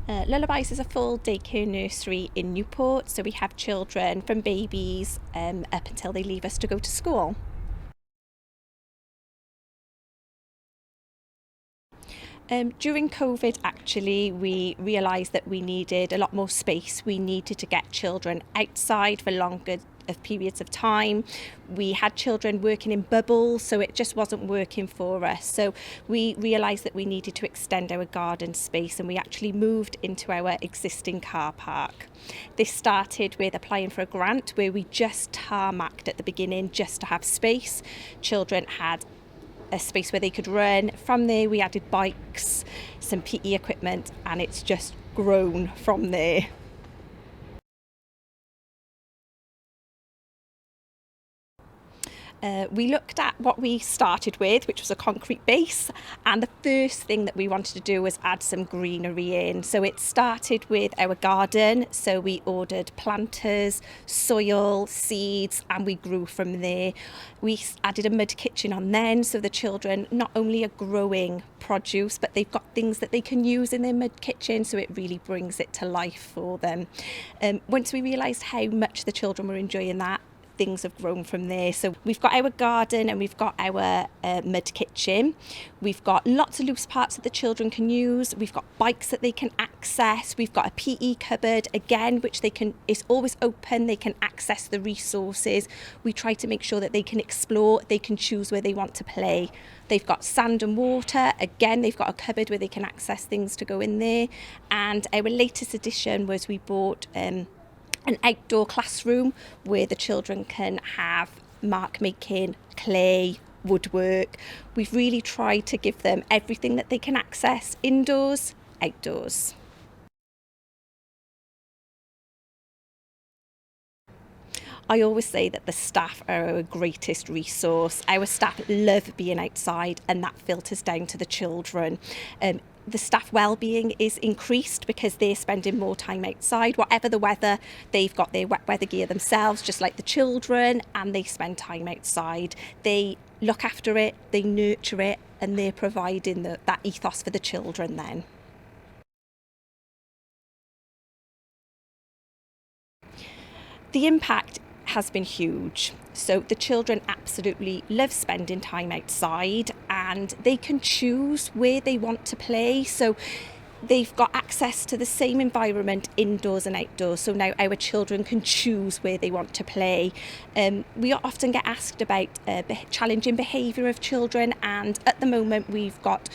Lullabyz is a full daycare nursery in Newport, so we have children from babies up until they leave us to go to school. During COVID, actually, we realised that we needed a lot more space. We needed to get children outside for longer of periods of time. We had children working in bubbles, so it just wasn't working for us. So we realised that we needed to extend our garden space, and we actually moved into our existing car park. This started with applying for a grant where we just tarmacked at the beginning just to have space. Children had a space where they could run. From there we added bikes, some PE equipment, and it's just grown from there. We looked at what we started with, which was a concrete base, and the first thing that we wanted to do was add some greenery in. So it started with our garden, so we ordered planters, soil, seeds, and we grew from there. We added a mud kitchen on then, so the children not only are growing produce, but they've got things that they can use in their mud kitchen, so it really brings it to life for them. Once we realised how much the children were enjoying that, things have grown from there. So we've got our garden and we've got our mud kitchen. We've got lots of loose parts that the children can use. We've got bikes that they can access. We've got a PE cupboard again, which it's always open. They can access the resources. We try to make sure that they can explore. They can choose where they want to play. They've got sand and water. Again, they've got a cupboard where they can access things to go in there. And our latest addition was we bought an outdoor classroom where the children can have mark making, clay, woodwork. We've really tried to give them everything that they can access indoors, outdoors. I always say that the staff are our greatest resource. Our staff love being outside, and that filters down to the children. The staff well-being is increased because they're spending more time outside. Whatever the weather, they've got their wet weather gear themselves, just like the children, and they spend time outside. They look after it, they nurture it, and they're providing that ethos for the children then. The impact has been huge. So the children absolutely love spending time outside, and they can choose where they want to play. So they've got access to the same environment indoors and outdoors. So now our children can choose where they want to play. We often get asked about challenging behaviour of children, and at the moment we've got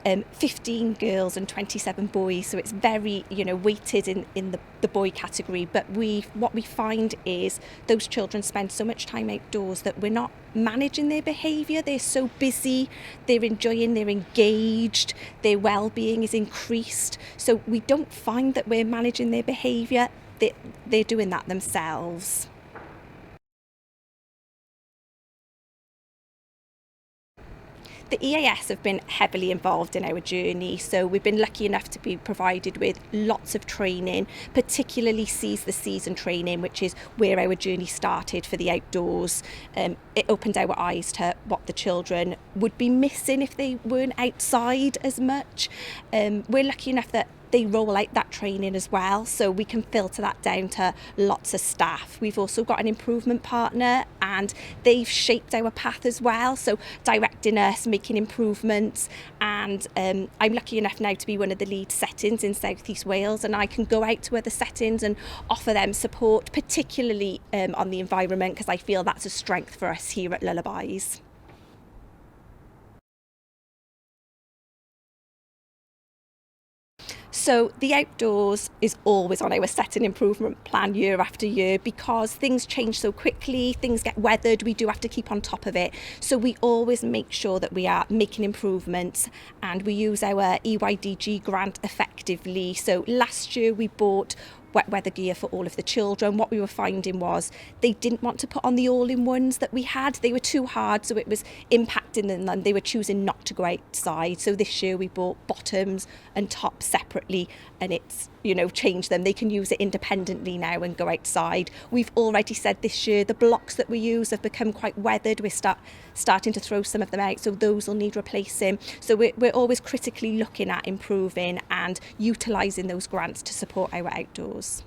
15 girls and 27 boys, so it's very weighted in the boy category. But what we find is those children spend so much time outdoors that we're not managing their behaviour. They're so busy, they're enjoying, they're engaged, their well-being is increased, so we don't find that we're managing their behaviour. They're doing that themselves. The EAS have been heavily involved in our journey, so we've been lucky enough to be provided with lots of training, particularly Seize the Season training, which is where our journey started for the outdoors. It opened our eyes to what the children would be missing if they weren't outside as much. We're lucky enough that they roll out that training as well, so we can filter that down to lots of staff. We've also got an improvement partner, and they've shaped our path as well, so directing us, making improvements. And I'm lucky enough now to be one of the lead settings in South East Wales, and I can go out to other settings and offer them support, particularly on the environment, because I feel that's a strength for us here at Lullabyz. So the outdoors is always on our setting improvement plan year after year, because things change so quickly, things get weathered, we do have to keep on top of it. So we always make sure that we are making improvements, and we use our EYDG grant effectively. So last year we bought wet weather gear for all of the children. What we were finding was they didn't want to put on the all-in-ones that we had. They were too hard, so it was impacting them, and they were choosing not to go outside. So this year we bought bottoms and tops separately, and it's change them. They can use it independently now and go outside. We've already said this year the blocks that we use have become quite weathered. We're starting to throw some of them out, so those will need replacing. So we're always critically looking at improving and utilising those grants to support our outdoors.